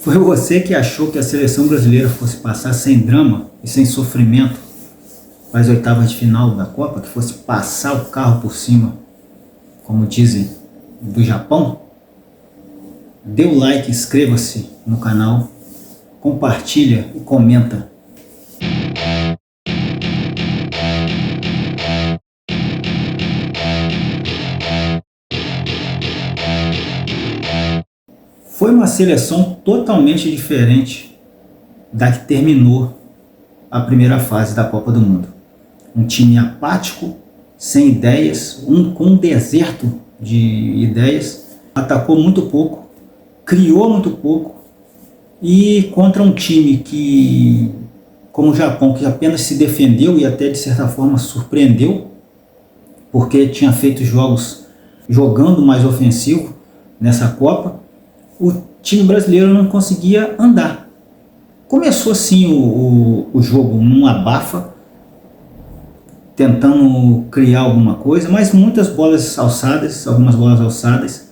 Foi você que achou que a seleção brasileira fosse passar sem drama e sem sofrimento para as oitavas de final da Copa, que fosse passar o carro por cima, como dizem, do Japão? Dê o like, inscreva-se no canal, compartilha e comenta. Foi uma seleção totalmente diferente da que terminou a primeira fase da Copa do Mundo. Um time apático, sem ideias, com um deserto de ideias, atacou muito pouco, criou muito pouco, e contra um time que, como o Japão, que apenas se defendeu e até de certa forma surpreendeu, porque tinha feito jogos jogando mais ofensivo nessa Copa, o time brasileiro não conseguia andar. Começou assim o jogo num abafa, tentando criar alguma coisa, mas muitas bolas alçadas, algumas bolas alçadas,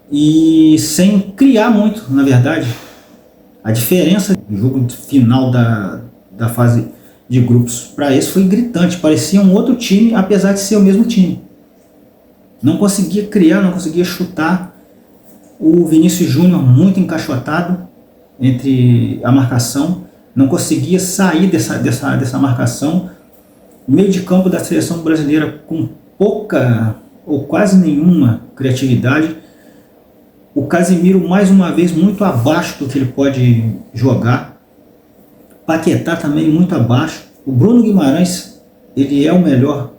e sem criar muito, na verdade. A diferença do jogo final da fase de grupos para esse foi gritante, parecia um outro time, apesar de ser o mesmo time. Não conseguia criar, não conseguia chutar. O Vinícius Júnior muito encaixotado entre a marcação, não conseguia sair dessa marcação. O meio de campo da seleção brasileira com pouca ou quase nenhuma criatividade. O Casemiro mais uma vez muito abaixo do que ele pode jogar. Paquetá também muito abaixo. O Bruno Guimarães, ele é o melhor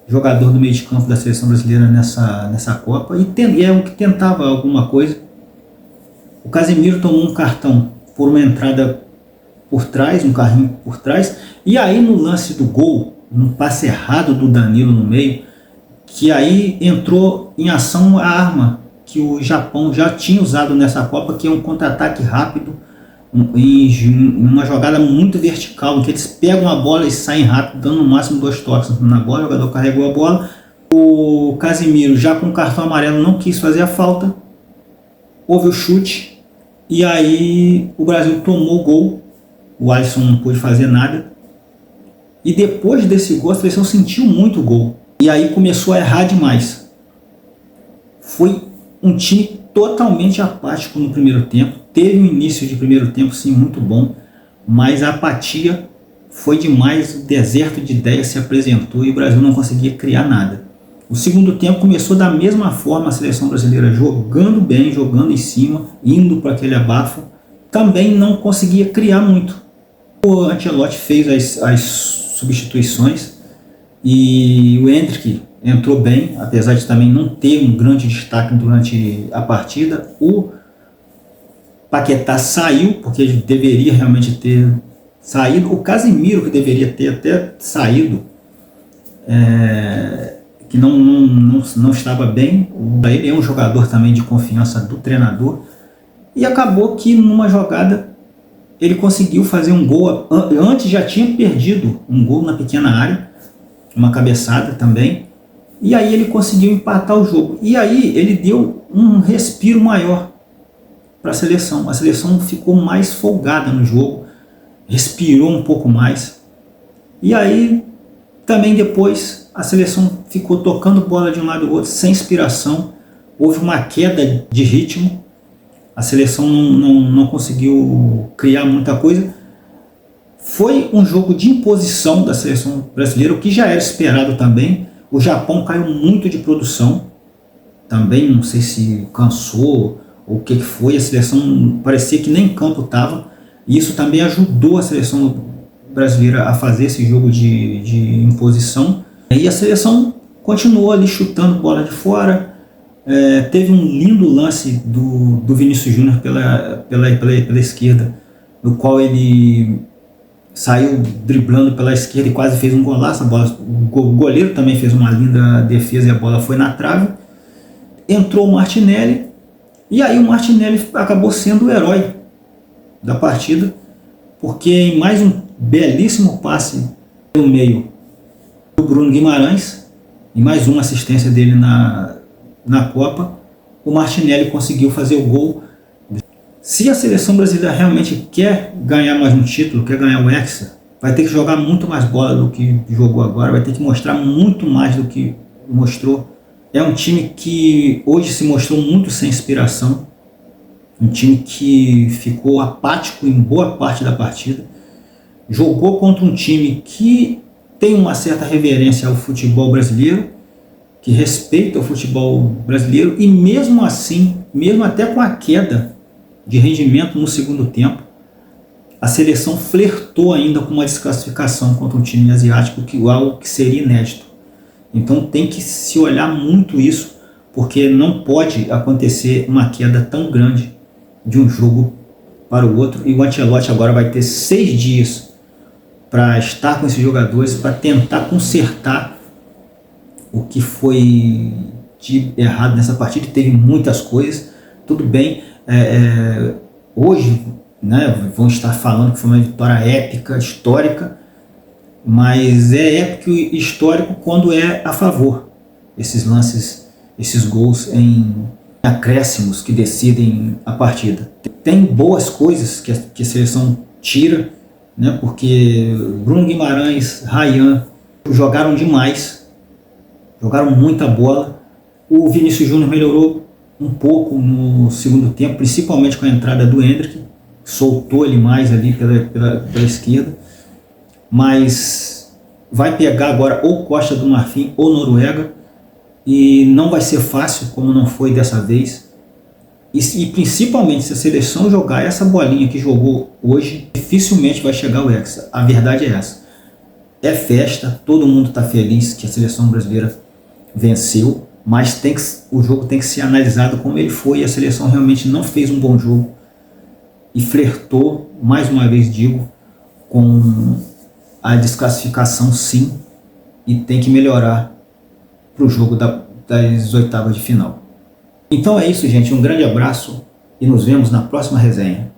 jogador do meio de campo da seleção brasileira nessa Copa, e é o que tentava alguma coisa. O Casemiro tomou um cartão por uma entrada por trás, um carrinho por trás, e aí no lance do gol, no passe errado do Danilo no meio, que aí entrou em ação a arma que o Japão já tinha usado nessa Copa, que é um contra-ataque rápido, uma jogada muito vertical, em que eles pegam a bola e saem rápido, dando no máximo 2 toques na bola. O jogador carregou a bola, o Casemiro já com cartão amarelo não quis fazer a falta, houve o chute, e aí o Brasil tomou o gol. O Alisson não pôde fazer nada, e depois desse gol a seleção sentiu muito o gol, e aí começou a errar demais. Foi um time totalmente apático no primeiro tempo. Teve um início de primeiro tempo sim muito bom, mas a apatia foi demais, o deserto de ideias se apresentou e o Brasil não conseguia criar nada. O segundo tempo começou da mesma forma, a seleção brasileira jogando bem, jogando em cima, indo para aquele abafo, também não conseguia criar muito. O Ancelotti fez as substituições e o Endrick entrou bem, apesar de também não ter um grande destaque durante a partida. O Paquetá saiu, porque ele deveria realmente ter saído. O Casemiro, que deveria ter até saído, que não estava bem. Ele é um jogador também de confiança do treinador. E acabou que numa jogada ele conseguiu fazer um gol. Antes já tinha perdido um gol na pequena área, uma cabeçada também. E aí ele conseguiu empatar o jogo. E aí ele deu um respiro maior para a seleção. A seleção ficou mais folgada no jogo, respirou um pouco mais. E aí também depois a seleção ficou tocando bola de um lado e do outro, sem inspiração. Houve uma queda de ritmo. A seleção não conseguiu criar muita coisa. Foi um jogo de imposição da seleção brasileira, o que já era esperado também. O Japão caiu muito de produção, também não sei se cansou ou o que foi, a seleção parecia que nem em campo estava, e isso também ajudou a seleção brasileira a fazer esse jogo de imposição. E a seleção continuou ali chutando bola de fora. Teve um lindo lance do Vinícius Júnior pela esquerda, no qual ele saiu driblando pela esquerda e quase fez um golaço. O goleiro também fez uma linda defesa e a bola foi na trave. Entrou o Martinelli, e aí o Martinelli acabou sendo o herói da partida, porque em mais um belíssimo passe no meio do Bruno Guimarães, e mais uma assistência dele na Copa, o Martinelli conseguiu fazer o gol. Se a seleção brasileira realmente quer ganhar mais um título, quer ganhar o Hexa, vai ter que jogar muito mais bola do que jogou agora, vai ter que mostrar muito mais do que mostrou. É um time que hoje se mostrou muito sem inspiração, um time que ficou apático em boa parte da partida, jogou contra um time que tem uma certa reverência ao futebol brasileiro, que respeita o futebol brasileiro, e mesmo assim, mesmo até com a queda de rendimento no segundo tempo, a seleção flertou ainda com uma desclassificação contra um time asiático, algo que seria inédito. Então tem que se olhar muito isso, porque não pode acontecer uma queda tão grande de um jogo para o outro, e o Ancelotti agora vai ter 6 dias para estar com esses jogadores, para tentar consertar o que foi de errado nessa partida. Teve muitas coisas, tudo bem, hoje, né, vão estar falando que foi uma vitória épica, histórica, mas é épico e histórico quando é a favor. Esses lances, esses gols em acréscimos que decidem a partida. Tem boas coisas que a seleção tira, né, porque Bruno Guimarães, Ryan jogaram demais, jogaram muita bola. O Vinícius Júnior melhorou um pouco no segundo tempo, principalmente com a entrada do Endrick, soltou ele mais ali pela esquerda, mas vai pegar agora ou Costa do Marfim ou Noruega, e não vai ser fácil como não foi dessa vez, e principalmente se a seleção jogar essa bolinha que jogou hoje, dificilmente vai chegar ao Hexa. A verdade é essa, é festa, todo mundo está feliz que a seleção brasileira venceu, mas o jogo tem que ser analisado como ele foi, e a seleção realmente não fez um bom jogo e flertou, mais uma vez digo, com a desclassificação sim, e tem que melhorar para o jogo das oitavas de final. Então é isso, gente, um grande abraço e nos vemos na próxima resenha.